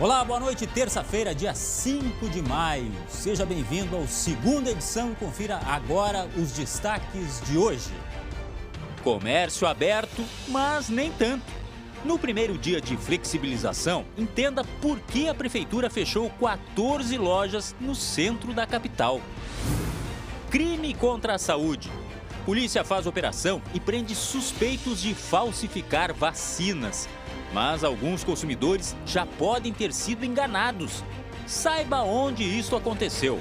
Olá, boa noite. Terça-feira, dia 5 de maio. Seja bem-vindo ao segunda edição. Confira agora os destaques de hoje. Comércio aberto, mas nem tanto. No primeiro dia de flexibilização, entenda por que a prefeitura fechou 14 lojas no centro da capital. Crime contra a saúde. Polícia faz operação e prende suspeitos de falsificar vacinas. Mas alguns consumidores já podem ter sido enganados. Saiba onde isso aconteceu.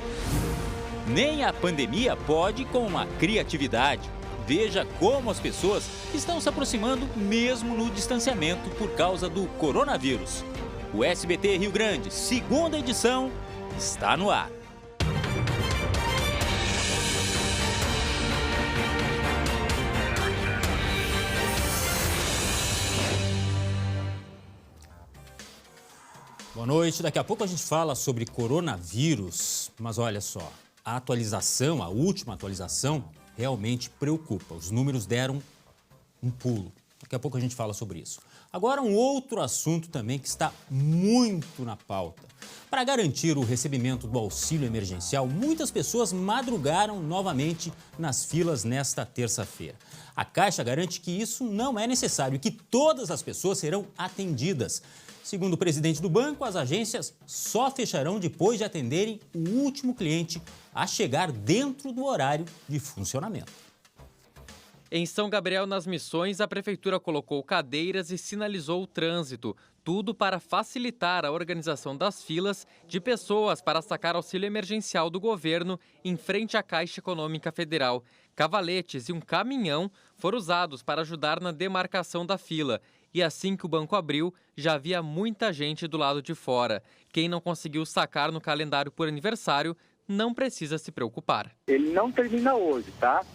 Nem a pandemia pode com a criatividade. Veja como as pessoas estão se aproximando mesmo no distanciamento por causa do coronavírus. O SBT Rio Grande, segunda edição, está no ar. Boa noite. Daqui a pouco a gente fala sobre coronavírus, mas olha só, a atualização, a última atualização, realmente preocupa. Os números deram um pulo. Daqui a pouco a gente fala sobre isso. Agora, um outro assunto também que está muito na pauta. Para garantir o recebimento do auxílio emergencial, muitas pessoas madrugaram novamente nas filas nesta terça-feira. A Caixa garante que isso não é necessário e que todas as pessoas serão atendidas. Segundo o presidente do banco, as agências só fecharão depois de atenderem o último cliente a chegar dentro do horário de funcionamento. Em São Gabriel, nas Missões, a prefeitura colocou cadeiras e sinalizou o trânsito. Tudo para facilitar a organização das filas de pessoas para sacar auxílio emergencial do governo em frente à Caixa Econômica Federal. Cavaletes e um caminhão foram usados para ajudar na demarcação da fila. E assim que o banco abriu, já havia muita gente do lado de fora. Quem não conseguiu sacar no calendário por aniversário não precisa se preocupar. Ele não termina hoje, tá?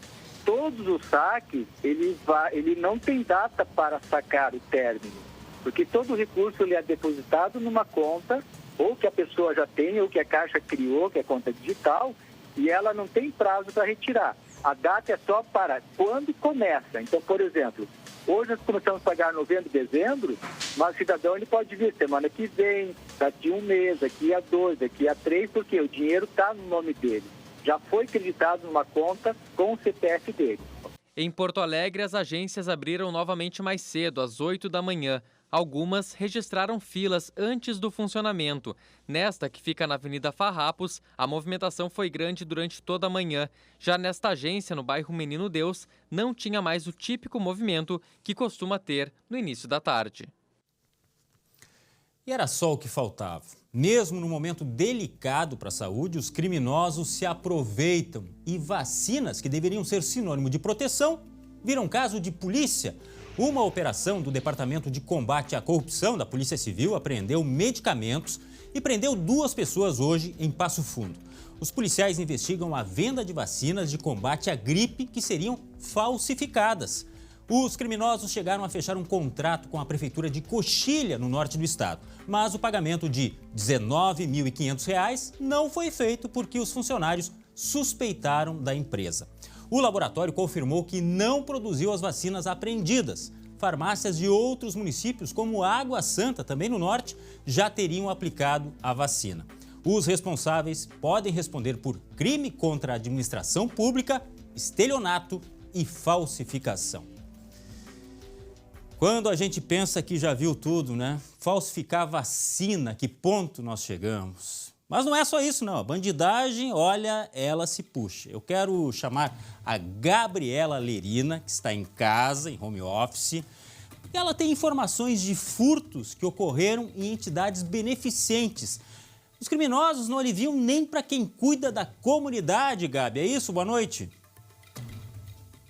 Todos os saques, ele não tem data para sacar o término, porque todo o recurso ele é depositado numa conta, ou que a pessoa já tem, ou que a Caixa criou, que é conta digital, e ela não tem prazo para retirar. A data é só para quando começa. Então, por exemplo, hoje nós começamos a pagar novembro e dezembro, mas o cidadão ele pode vir semana que vem, daqui a um mês, daqui a 2, daqui a 3, porque o dinheiro está no nome dele. Já foi acreditado numa conta com o CPF dele. Em Porto Alegre, as agências abriram novamente mais cedo, às 8 da manhã. Algumas registraram filas antes do funcionamento. Nesta, que fica na Avenida Farrapos, a movimentação foi grande durante toda a manhã. Já nesta agência, no bairro Menino Deus, não tinha mais o típico movimento que costuma ter no início da tarde. E era só o que faltava. Mesmo no momento delicado para a saúde, os criminosos se aproveitam e vacinas que deveriam ser sinônimo de proteção viram caso de polícia. Uma operação do Departamento de Combate à Corrupção da Polícia Civil apreendeu medicamentos e prendeu 2 pessoas hoje em Passo Fundo. Os policiais investigam a venda de vacinas de combate à gripe que seriam falsificadas. Os criminosos chegaram a fechar um contrato com a Prefeitura de Coxilha, no norte do estado, mas o pagamento de R$ 19.500 não foi feito porque os funcionários suspeitaram da empresa. O laboratório confirmou que não produziu as vacinas apreendidas. Farmácias de outros municípios, como Água Santa, também no norte, já teriam aplicado a vacina. Os responsáveis podem responder por crime contra a administração pública, estelionato e falsificação. Quando a gente pensa que já viu tudo, né? Falsificar vacina, que ponto nós chegamos? Mas não é só isso, não. A bandidagem, olha, ela se puxa. Eu quero chamar a Gabriela Lerina, que está em casa, em home office. Ela tem informações de furtos que ocorreram em entidades beneficentes. Os criminosos não aliviam nem para quem cuida da comunidade, Gabi. É isso? Boa noite.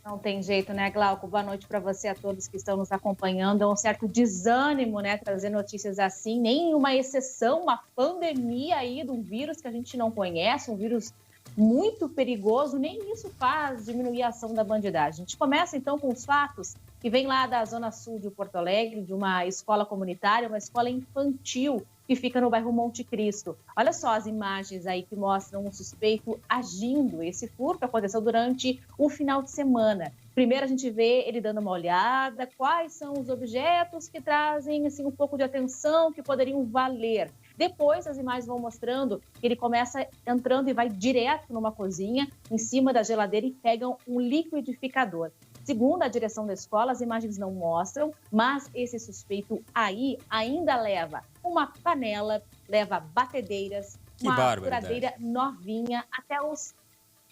Não tem jeito, né, Glauco? Boa noite para você, a todos que estão nos acompanhando. É um certo desânimo, né, trazer notícias assim. Nenhuma exceção, uma pandemia aí de um vírus que a gente não conhece, um vírus muito perigoso. Nem isso faz diminuir a ação da bandidagem. A gente começa, então, com os fatos que vem lá da Zona Sul de Porto Alegre, de uma escola comunitária, uma escola infantil, que fica no bairro Monte Cristo. Olha só as imagens aí que mostram um suspeito agindo. Esse furto aconteceu durante o final de semana. Primeiro a gente vê ele dando uma olhada, quais são os objetos que trazem assim, um pouco de atenção, que poderiam valer. Depois, as imagens vão mostrando que ele começa entrando e vai direto numa cozinha, em cima da geladeira, e pegam um liquidificador. Segundo a direção da escola, as imagens não mostram, mas esse suspeito aí ainda leva uma panela, leva batedeiras, uma furadeira novinha, até os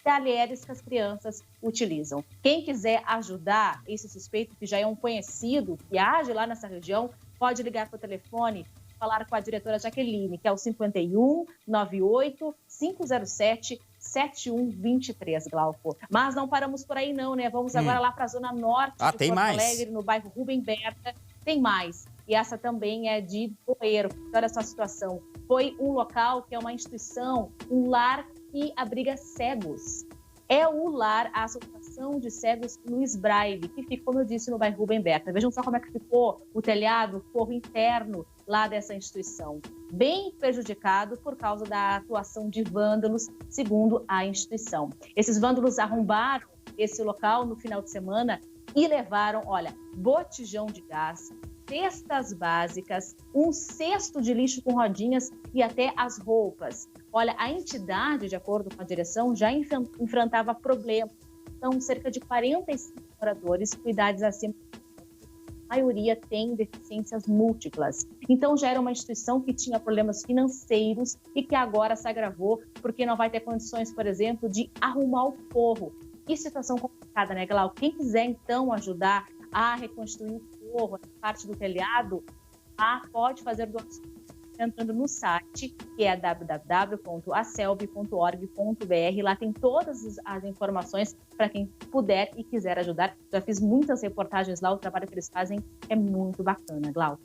talheres que as crianças utilizam. Quem quiser ajudar esse suspeito, que já é um conhecido, que age lá nessa região, pode ligar para o telefone, falar com a diretora Jaqueline, que é o 51 98 507 7123, Glauco. Mas não paramos por aí não, né? Vamos agora lá para a zona norte de Porto Alegre, no bairro Rubem Berta. Tem mais. E essa também é de Boeiro. Olha essa situação. Foi um local que é uma instituição, um lar que abriga cegos. É o lar, a Associação de Cegos Luiz Braille, que fica, como eu disse, no bairro Rubem Berta. Vejam só como é que ficou o telhado, o forro interno lá dessa instituição. Bem prejudicado por causa da atuação de vândalos, segundo a instituição. Esses vândalos arrombaram esse local no final de semana e levaram, olha, botijão de gás, cestas básicas, um cesto de lixo com rodinhas e até as roupas. Olha, a entidade, de acordo com a direção, já enfrentava problemas. São cerca de 45 moradores com idades acima. A maioria tem deficiências múltiplas. Então, já era uma instituição que tinha problemas financeiros e que agora se agravou porque não vai ter condições, por exemplo, de arrumar o forro. Que situação complicada, né, Glauco? Quem quiser, então, ajudar a reconstruir o forro, a parte do telhado, pode fazer doações entrando no site, que é www.acelb.org.br. Lá tem todas as informações para quem puder e quiser ajudar. Já fiz muitas reportagens lá, o trabalho que eles fazem é muito bacana, Glauco.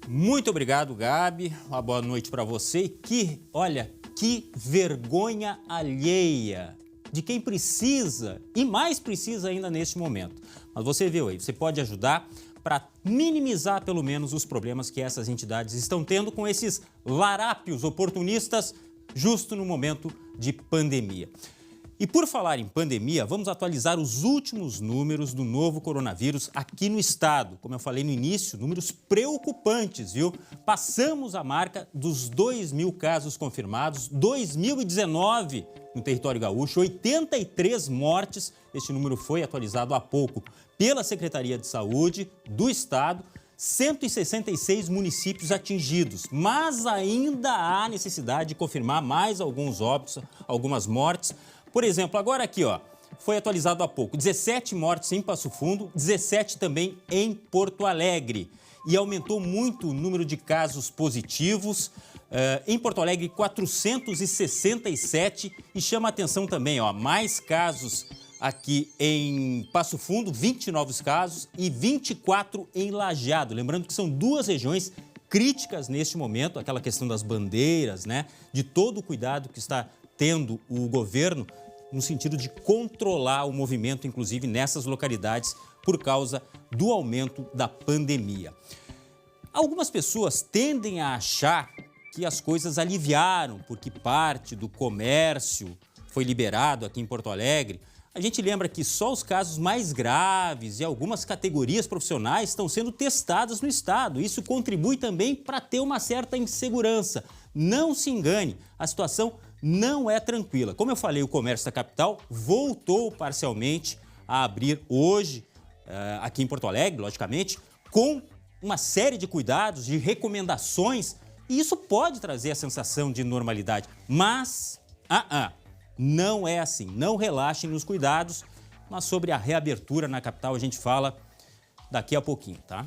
Muito obrigado, Gabi. Uma boa noite para você. Que vergonha alheia de quem precisa e mais precisa ainda neste momento. Mas você viu aí, você pode ajudar para minimizar pelo menos os problemas que essas entidades estão tendo com esses larápios oportunistas justo no momento de pandemia. E por falar em pandemia, vamos atualizar os últimos números do novo coronavírus aqui no estado. Como eu falei no início, números preocupantes, viu? Passamos a marca dos 2.000 casos confirmados, 2019 no território gaúcho, 83 mortes. Este número foi atualizado há pouco pela Secretaria de Saúde do estado, 166 municípios atingidos, mas ainda há necessidade de confirmar mais alguns óbitos, algumas mortes. Por exemplo, agora aqui, ó, foi atualizado há pouco, 17 mortes em Passo Fundo, 17 também em Porto Alegre. E aumentou muito o número de casos positivos. Em Porto Alegre, 467. E chama a atenção também, ó, mais casos aqui em Passo Fundo, 20 novos casos e 24 em Lajeado. Lembrando que são duas regiões críticas neste momento, aquela questão das bandeiras, né? De todo o cuidado que está tendo o governo no sentido de controlar o movimento, inclusive nessas localidades, por causa do aumento da pandemia. Algumas pessoas tendem a achar que as coisas aliviaram, porque parte do comércio foi liberado aqui em Porto Alegre. A gente lembra que só os casos mais graves e algumas categorias profissionais estão sendo testadas no estado. Isso contribui também para ter uma certa insegurança. Não se engane, a situação não é tranquila. Como eu falei, o comércio da capital voltou parcialmente a abrir hoje, aqui em Porto Alegre, logicamente, com uma série de cuidados, de recomendações, e isso pode trazer a sensação de normalidade. Mas, não é assim. Não relaxem nos cuidados, mas sobre a reabertura na capital a gente fala daqui a pouquinho, tá?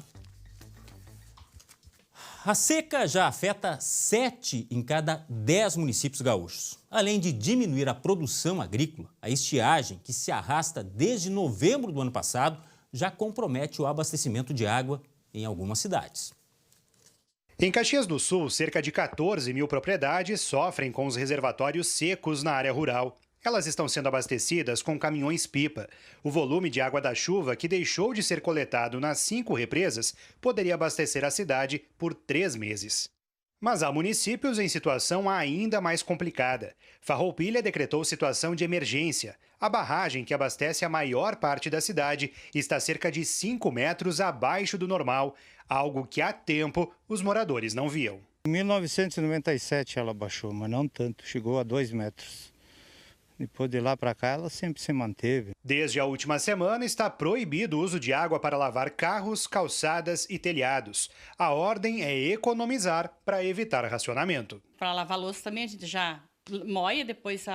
A seca já afeta 7 em cada 10 municípios gaúchos. Além de diminuir a produção agrícola, a estiagem, que se arrasta desde novembro do ano passado, já compromete o abastecimento de água em algumas cidades. Em Caxias do Sul, cerca de 14.000 propriedades sofrem com os reservatórios secos na área rural. Elas estão sendo abastecidas com caminhões-pipa. O volume de água da chuva, que deixou de ser coletado nas 5 represas, poderia abastecer a cidade por 3 meses. Mas há municípios em situação ainda mais complicada. Farroupilha decretou situação de emergência. A barragem, que abastece a maior parte da cidade, está cerca de 5 metros abaixo do normal, algo que há tempo os moradores não viam. Em 1997 ela baixou, mas não tanto, chegou a 2 metros. Depois de lá para cá, ela sempre se manteve. Desde a última semana, está proibido o uso de água para lavar carros, calçadas e telhados. A ordem é economizar para evitar racionamento. Para lavar louça também a gente já moia, depois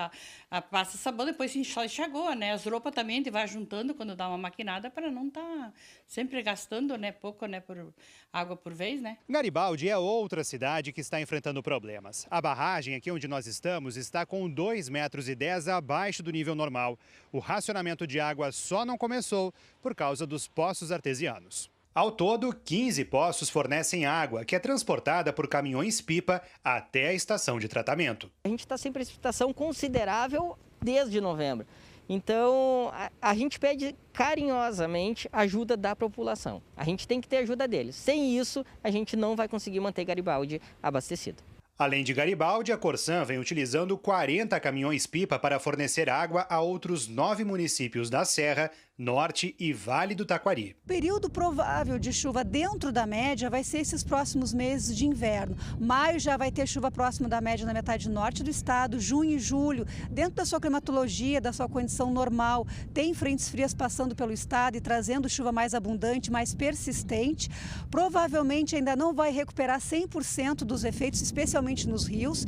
passa sabão, depois enxagou, né? As roupas também a gente vai juntando quando dá uma maquinada para não estar sempre gastando, né? Pouco, né? Por água por vez, né? Garibaldi é outra cidade que está enfrentando problemas. A barragem aqui onde nós estamos está com 2,10 metros abaixo do nível normal. O racionamento de água só não começou por causa dos poços artesianos. Ao todo, 15 poços fornecem água, que é transportada por caminhões-pipa até a estação de tratamento. A gente está sem precipitação considerável desde novembro. Então, a gente pede carinhosamente ajuda da população. A gente tem que ter ajuda deles. Sem isso, a gente não vai conseguir manter Garibaldi abastecido. Além de Garibaldi, a Corsan vem utilizando 40 caminhões-pipa para fornecer água a outros 9 municípios da Serra, Norte e Vale do Taquari. O período provável de chuva dentro da média vai ser esses próximos meses de inverno. Maio já vai ter chuva próxima da média na metade norte do estado, junho e julho, dentro da sua climatologia, da sua condição normal. Tem frentes frias passando pelo estado e trazendo chuva mais abundante, mais persistente. Provavelmente ainda não vai recuperar 100% dos efeitos, especialmente nos rios.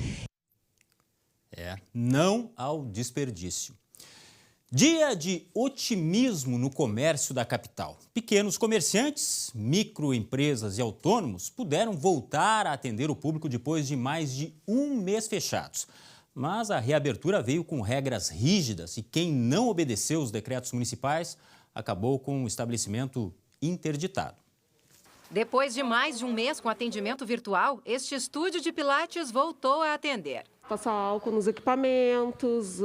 Não ao desperdício. Dia de otimismo no comércio da capital. Pequenos comerciantes, microempresas e autônomos puderam voltar a atender o público depois de mais de um mês fechados. Mas a reabertura veio com regras rígidas e quem não obedeceu os decretos municipais acabou com o estabelecimento interditado. Depois de mais de um mês com atendimento virtual, este estúdio de Pilates voltou a atender. Passar álcool nos equipamentos,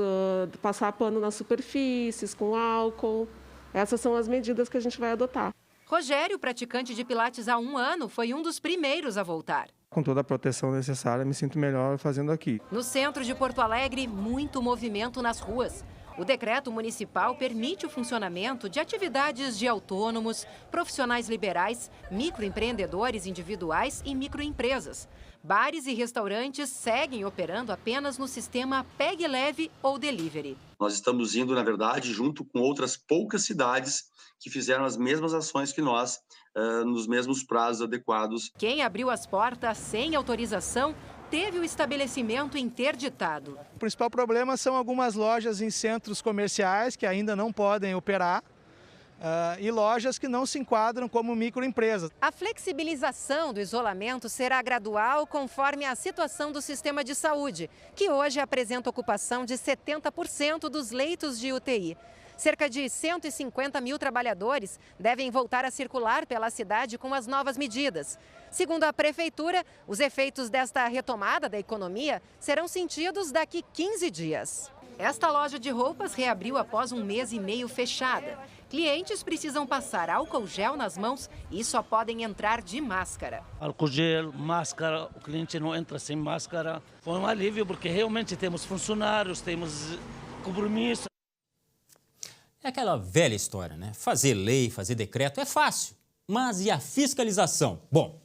passar pano nas superfícies com álcool. Essas são as medidas que a gente vai adotar. Rogério, praticante de Pilates há 1 ano, foi um dos primeiros a voltar. Com toda a proteção necessária, me sinto melhor fazendo aqui. No centro de Porto Alegre, muito movimento nas ruas. O decreto municipal permite o funcionamento de atividades de autônomos, profissionais liberais, microempreendedores individuais e microempresas. Bares e restaurantes seguem operando apenas no sistema Pegue Leve ou Delivery. Nós estamos indo, na verdade, junto com outras poucas cidades que fizeram as mesmas ações que nós, nos mesmos prazos adequados. Quem abriu as portas sem autorização teve o estabelecimento interditado. O principal problema são algumas lojas em centros comerciais que ainda não podem operar e lojas que não se enquadram como microempresas. A flexibilização do isolamento será gradual conforme a situação do sistema de saúde, que hoje apresenta ocupação de 70% dos leitos de UTI. Cerca de 150 mil trabalhadores devem voltar a circular pela cidade com as novas medidas. Segundo a Prefeitura, os efeitos desta retomada da economia serão sentidos daqui 15 dias. Esta loja de roupas reabriu após 1 mês e meio fechada. Clientes precisam passar álcool gel nas mãos e só podem entrar de máscara. Álcool gel, máscara, o cliente não entra sem máscara. Foi um alívio porque realmente temos funcionários, temos compromisso. É aquela velha história, né? Fazer lei, fazer decreto é fácil, mas e a fiscalização? Bom,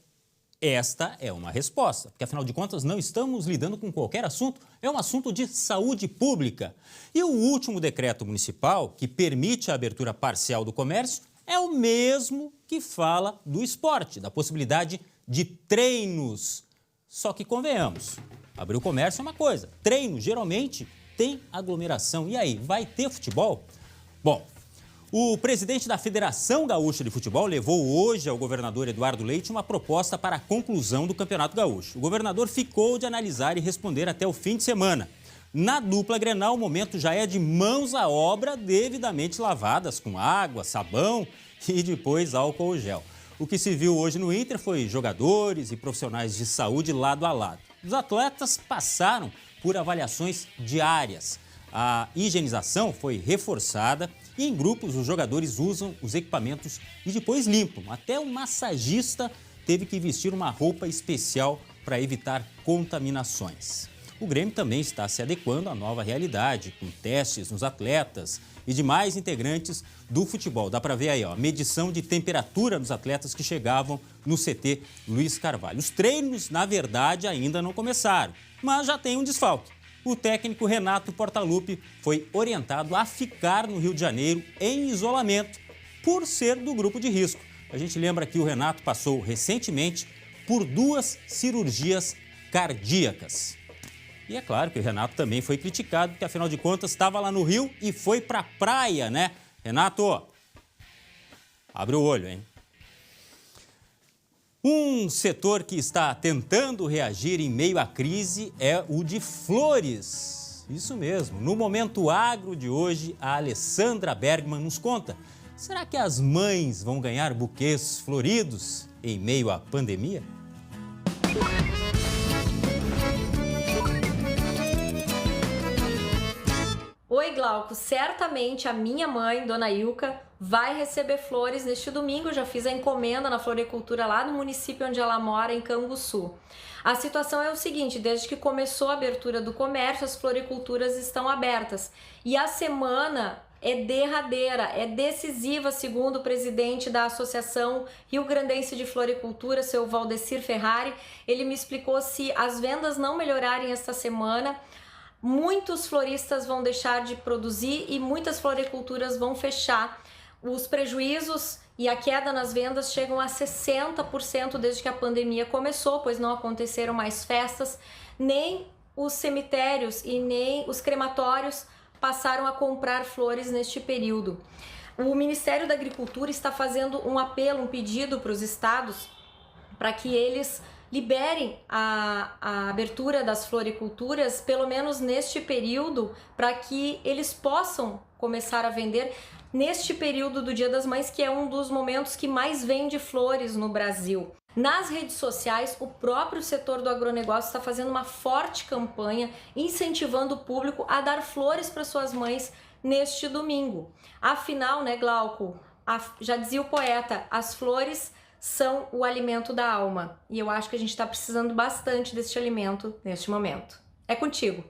esta é uma resposta, porque afinal de contas não estamos lidando com qualquer assunto, é um assunto de saúde pública. E o último decreto municipal, que permite a abertura parcial do comércio, é o mesmo que fala do esporte, da possibilidade de treinos. Só que convenhamos, abrir o comércio é uma coisa, treino geralmente tem aglomeração. E aí, vai ter futebol? Bom, o presidente da Federação Gaúcha de Futebol levou hoje ao governador Eduardo Leite uma proposta para a conclusão do Campeonato Gaúcho. O governador ficou de analisar e responder até o fim de semana. Na dupla Grenal, o momento já é de mãos à obra devidamente lavadas com água, sabão e depois álcool gel. O que se viu hoje no Inter foi jogadores e profissionais de saúde lado a lado. Os atletas passaram por avaliações diárias. A higienização foi reforçada e em grupos os jogadores usam os equipamentos e depois limpam. Até o massagista teve que vestir uma roupa especial para evitar contaminações. o Grêmio também está se adequando à nova realidade, com testes nos atletas e demais integrantes do futebol. Dá para ver aí, ó, medição de temperatura dos atletas que chegavam no CT Luiz Carvalho. Os treinos, na verdade, ainda não começaram, mas já tem um desfalque. O técnico Renato Portaluppi foi orientado a ficar no Rio de Janeiro em isolamento por ser do grupo de risco. A gente lembra que o Renato passou recentemente por 2 cirurgias cardíacas. E é claro que o Renato também foi criticado, porque afinal de contas estava lá no Rio e foi para a praia, né? Renato, abre o olho, hein? Um setor que está tentando reagir em meio à crise é o de flores. Isso mesmo. No Momento Agro de hoje, a Alessandra Bergman nos conta. Será que as mães vão ganhar buquês floridos em meio à pandemia? Oi, Glauco. Certamente a minha mãe, Dona Ilka, vai receber flores neste domingo. Eu já fiz a encomenda na floricultura lá no município onde ela mora, em Canguçu. A situação é o seguinte, desde que começou a abertura do comércio, as floriculturas estão abertas. E a semana é derradeira, é decisiva, segundo o presidente da Associação Rio Grandense de Floricultura, seu Valdecir Ferrari. Ele me explicou se as vendas não melhorarem esta semana, muitos floristas vão deixar de produzir e muitas floriculturas vão fechar. Os prejuízos e a queda nas vendas chegam a 60% desde que a pandemia começou, pois não aconteceram mais festas, nem os cemitérios e nem os crematórios passaram a comprar flores neste período. O Ministério da Agricultura está fazendo um apelo, um pedido para os estados para que eles liberem a abertura das floriculturas, pelo menos neste período, para que eles possam começar a vender neste período do Dia das Mães, que é um dos momentos que mais vende flores no Brasil. Nas redes sociais, o próprio setor do agronegócio está fazendo uma forte campanha incentivando o público a dar flores para suas mães neste domingo. Afinal, né, Glauco, já dizia o poeta, as flores são o alimento da alma. E eu acho que a gente está precisando bastante deste alimento neste momento. É contigo.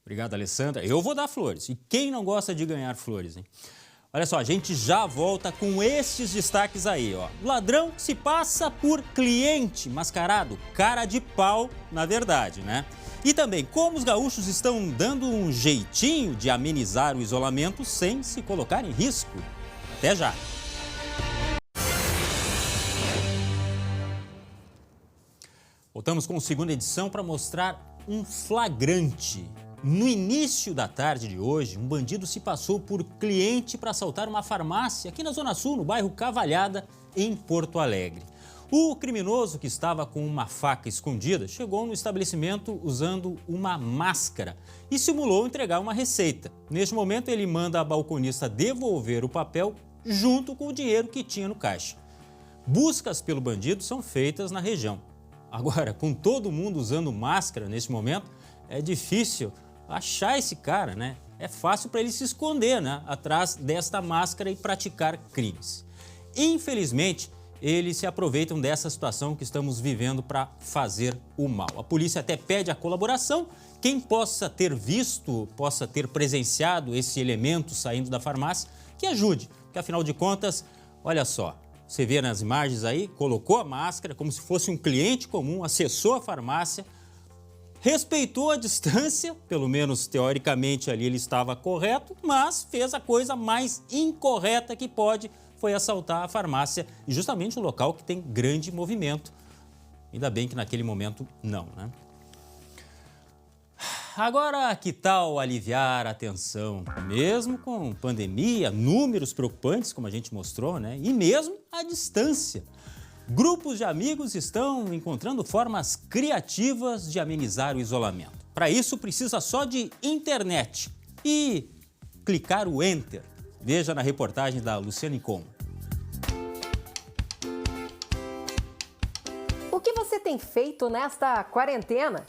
Obrigado, Alessandra. Eu vou dar flores. E quem não gosta de ganhar flores, hein? Olha só, a gente já volta com estes destaques aí, ó. Ladrão se passa por cliente mascarado, cara de pau, na verdade, né? E também como os gaúchos estão dando um jeitinho de amenizar o isolamento sem se colocar em risco. Até já! Voltamos com a segunda edição para mostrar um flagrante. No início da tarde de hoje, um bandido se passou por cliente para assaltar uma farmácia aqui na Zona Sul, no bairro Cavalhada, em Porto Alegre. O criminoso, que estava com uma faca escondida, chegou no estabelecimento usando uma máscara e simulou entregar uma receita. Neste momento, ele manda a balconista devolver o papel junto com o dinheiro que tinha no caixa. Buscas pelo bandido são feitas na região. Agora, com todo mundo usando máscara neste momento, é difícil achar esse cara, né? É fácil para ele se esconder, né, atrás desta máscara e praticar crimes. Infelizmente, eles se aproveitam dessa situação que estamos vivendo para fazer o mal. A polícia até pede a colaboração. Quem possa ter visto, possa ter presenciado esse elemento saindo da farmácia, que ajude. Porque, afinal de contas, olha só, você vê nas imagens aí, colocou a máscara como se fosse um cliente comum, acessou a farmácia, respeitou a distância, pelo menos teoricamente ali ele estava correto, mas fez a coisa mais incorreta que pode, foi assaltar a farmácia, e justamente um local que tem grande movimento. Ainda bem que naquele momento não, né? Agora, que tal aliviar a tensão? Mesmo com pandemia, números preocupantes, como a gente mostrou, né? E mesmo à distância. Grupos de amigos estão encontrando formas criativas de amenizar o isolamento. Para isso, precisa só de internet e clicar o Enter. Veja na reportagem da Luciane Com. O que você tem feito nesta quarentena?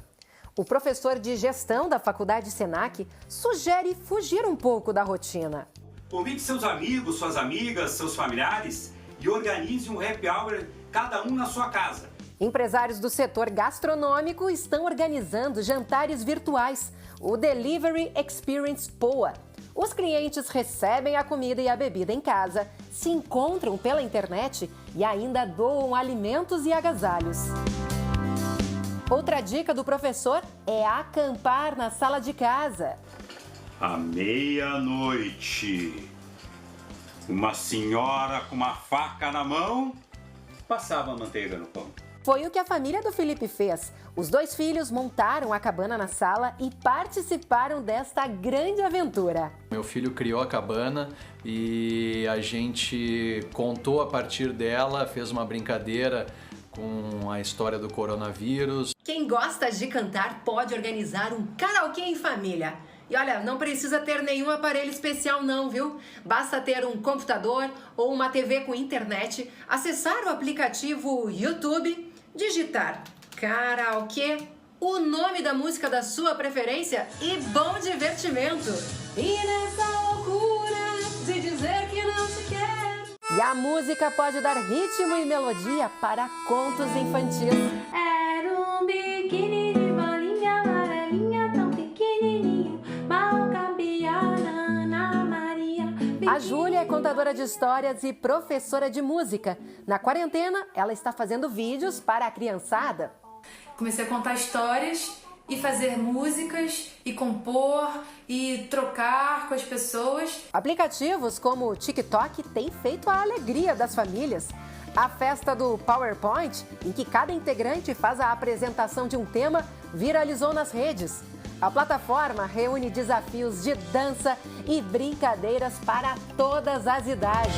O professor de gestão da Faculdade Senac sugere fugir um pouco da rotina. Convide seus amigos, suas amigas, seus familiares e organize um happy hour, cada um na sua casa. Empresários do setor gastronômico estão organizando jantares virtuais, o Delivery Experience POA. Os clientes recebem a comida e a bebida em casa, se encontram pela internet e ainda doam alimentos e agasalhos. Outra dica do professor é acampar na sala de casa. À meia-noite, uma senhora com uma faca na mão passava manteiga no pão. Foi o que a família do Felipe fez. Os 2 filhos montaram a cabana na sala e participaram desta grande aventura. Meu filho criou a cabana e a gente contou a partir dela, fez uma brincadeira com a história do coronavírus. Quem gosta de cantar pode organizar um karaokê em família. E olha, não precisa ter nenhum aparelho especial não, viu? Basta ter um computador ou uma TV com internet, acessar o aplicativo YouTube, digitar karaokê, o nome da música da sua preferência e bom divertimento. E nessa loucura de dizer que não se quer. E a música pode dar ritmo e melodia para contos infantis. Era um biquíni de bolinha amarelinha tão pequenininho, mal cabia na Ana Maria. A Júlia é contadora de histórias e professora de música. Na quarentena, ela está fazendo vídeos para a criançada. Comecei a contar histórias e fazer músicas e compor e trocar com as pessoas. Aplicativos como o TikTok têm feito a alegria das famílias. A festa do PowerPoint, em que cada integrante faz a apresentação de um tema, viralizou nas redes. A plataforma reúne desafios de dança e brincadeiras para todas as idades.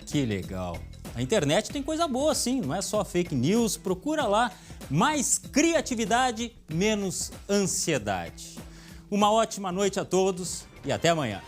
Que legal! A internet tem coisa boa, sim, não é só fake news. Procura lá mais criatividade, menos ansiedade. Uma ótima noite a todos e até amanhã.